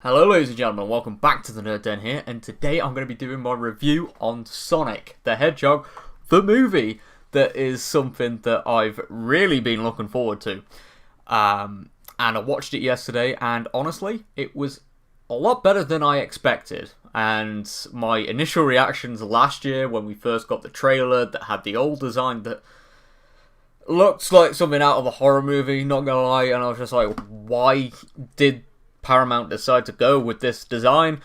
Hello ladies and gentlemen, welcome back to the Nerd Den here, and today I'm going to be doing my review on Sonic the Hedgehog, the movie. That is something that I've really been looking forward to. And I watched it yesterday, and honestly, it was a lot better than I expected. And my initial reactions last year when we first got the trailer that had the old design that looked like something out of a horror movie, not gonna lie, and I was just like, why did Paramount decide to go with this design?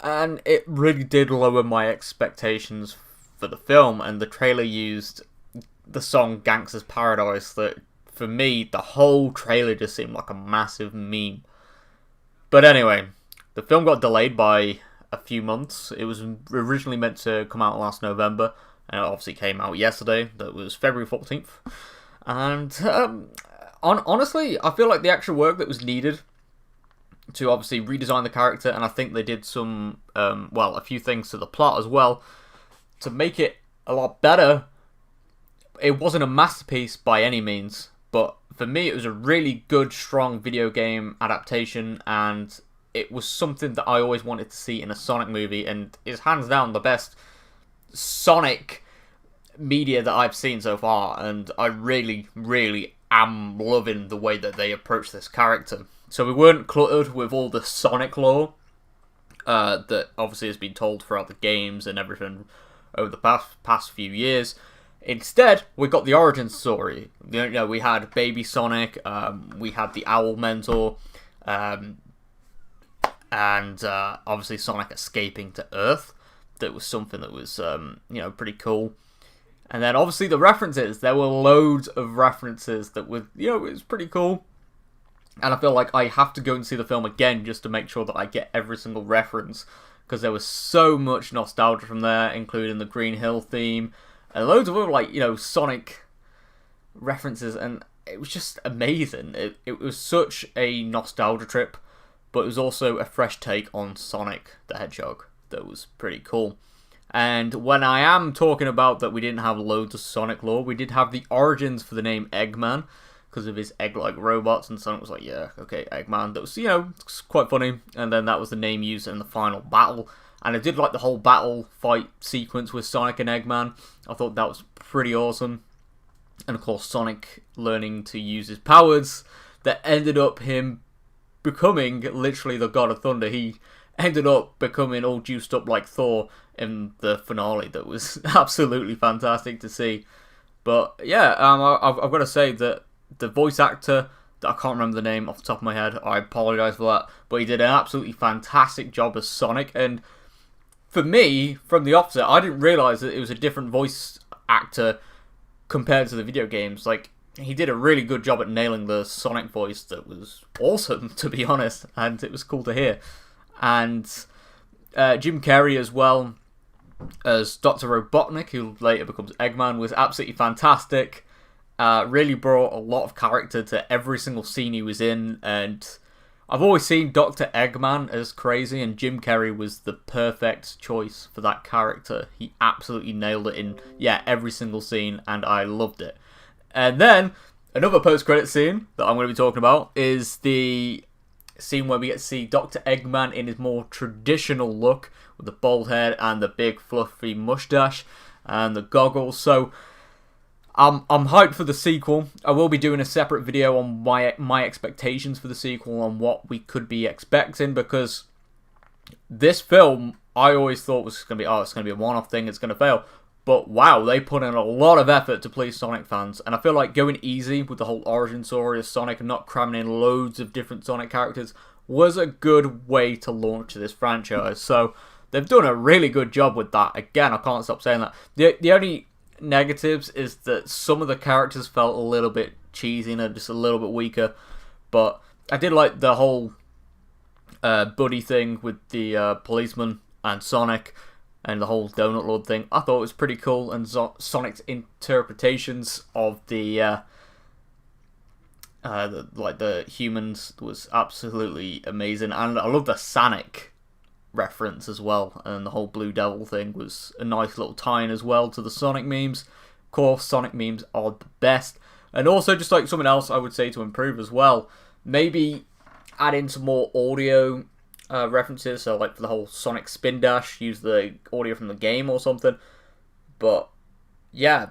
And it really did lower my expectations for the film, and the trailer used the song Gangsta's Paradise that, for me, the whole trailer just seemed like a massive meme. But anyway, the film got delayed by a few months. It was originally meant to come out last November, and it obviously came out yesterday. That was February 14th. And honestly, I feel like the extra work that was needed to obviously redesign the character, and I think they did some, a few things to the plot as well, to make it a lot better. It wasn't a masterpiece by any means, but for me it was a really good, strong video game adaptation, and it was something that I always wanted to see in a Sonic movie, and is hands down the best Sonic media that I've seen so far, and I really, really am loving the way that they approach this character. So we weren't cluttered with all the Sonic lore that obviously has been told throughout the games and everything over the past few years. Instead, we got the origin story. You know, we had Baby Sonic, we had the Owl Mentor, and obviously Sonic escaping to Earth. That was something that was, pretty cool. And then obviously the references. There were loads of references that were, it was pretty cool. And I feel like I have to go and see the film again just to make sure that I get every single reference, because there was so much nostalgia from there, including the Green Hill theme and loads of other, Sonic references, and it was just amazing. It was such a nostalgia trip, but it was also a fresh take on Sonic the Hedgehog that was pretty cool. And when I am talking about that we didn't have loads of Sonic lore, we did have the origins for the name Eggman, because of his egg-like robots, and Sonic was like, yeah, okay, Eggman. That was, it's quite funny. And then that was the name used in the final battle. And I did like the whole battle fight sequence with Sonic and Eggman. I thought that was pretty awesome. And of course, Sonic learning to use his powers that ended up him becoming literally the God of Thunder. He ended up becoming all juiced up like Thor in the finale. That was absolutely fantastic to see. But yeah, I've got to say that the voice actor, I can't remember the name off the top of my head, I apologise for that, but he did an absolutely fantastic job as Sonic. And for me, from the opposite, I didn't realise that it was a different voice actor compared to the video games. Like, he did a really good job at nailing the Sonic voice. That was awesome, to be honest, and it was cool to hear. And Jim Carrey as well as Dr. Robotnik, who later becomes Eggman, was absolutely fantastic. Really brought a lot of character to every single scene he was in, and I've always seen Dr. Eggman as crazy, and Jim Carrey was the perfect choice for that character. He absolutely nailed it in, every single scene, and I loved it. And then, another post-credit scene that I'm going to be talking about is the scene where we get to see Dr. Eggman in his more traditional look, with the bald head and the big fluffy mustache and the goggles. So I'm hyped for the sequel. I will be doing a separate video on my expectations for the sequel, on what we could be expecting, because this film I always thought was going to be, it's going to be a one-off thing, it's going to fail. But wow, they put in a lot of effort to please Sonic fans, and I feel like going easy with the whole origin story of Sonic and not cramming in loads of different Sonic characters was a good way to launch this franchise. So they've done a really good job with that. Again, I can't stop saying that. The only negatives is that some of the characters felt a little bit cheesy and just a little bit weaker, but I did like the whole buddy thing with the policeman and Sonic, and the whole Donut Lord thing. I thought it was pretty cool, and Sonic's interpretations of the humans was absolutely amazing, and I love the Sonic reference as well, and the whole Blue Devil thing was a nice little tie-in as well to the Sonic memes. Of course, Sonic memes are the best. And also, just like something else I would say to improve as well, maybe add in some more audio references. So like for the whole Sonic spin dash, use the audio from the game or something. But yeah,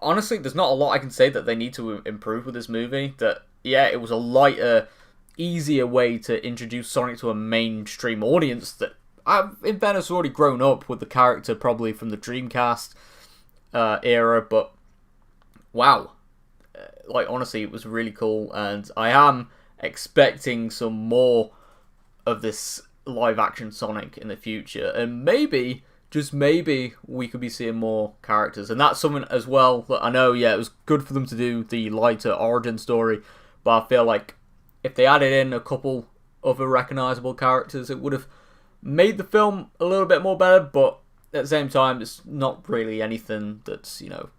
honestly, there's not a lot I can say that they need to improve with this movie. That yeah, it was a lighter, easier way to introduce Sonic to a mainstream audience that in fairness already grown up with the character probably from the Dreamcast era. But wow, like honestly, it was really cool, and I am expecting some more of this live action Sonic in the future, and maybe, just maybe, we could be seeing more characters. And that's something as well that I know, yeah, it was good for them to do the lighter origin story, but I feel like if they added in a couple other recognisable characters, it would have made the film a little bit more better. But at the same time, it's not really anything that's, you know,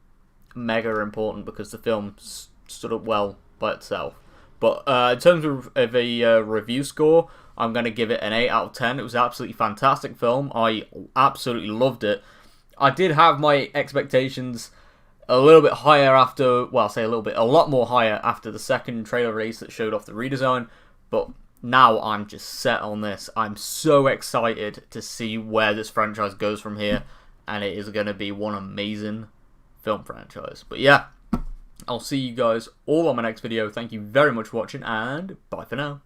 mega important because the film stood up well by itself. But in terms of a review score, I'm going to give it an 8 out of 10. It was an absolutely fantastic film. I absolutely loved it. I did have my expectations a little bit higher after, well, I'll say a lot more higher after the second trailer release that showed off the redesign. But now I'm just set on this. I'm so excited to see where this franchise goes from here. And it is going to be one amazing film franchise. But yeah, I'll see you guys all on my next video. Thank you very much for watching, and bye for now.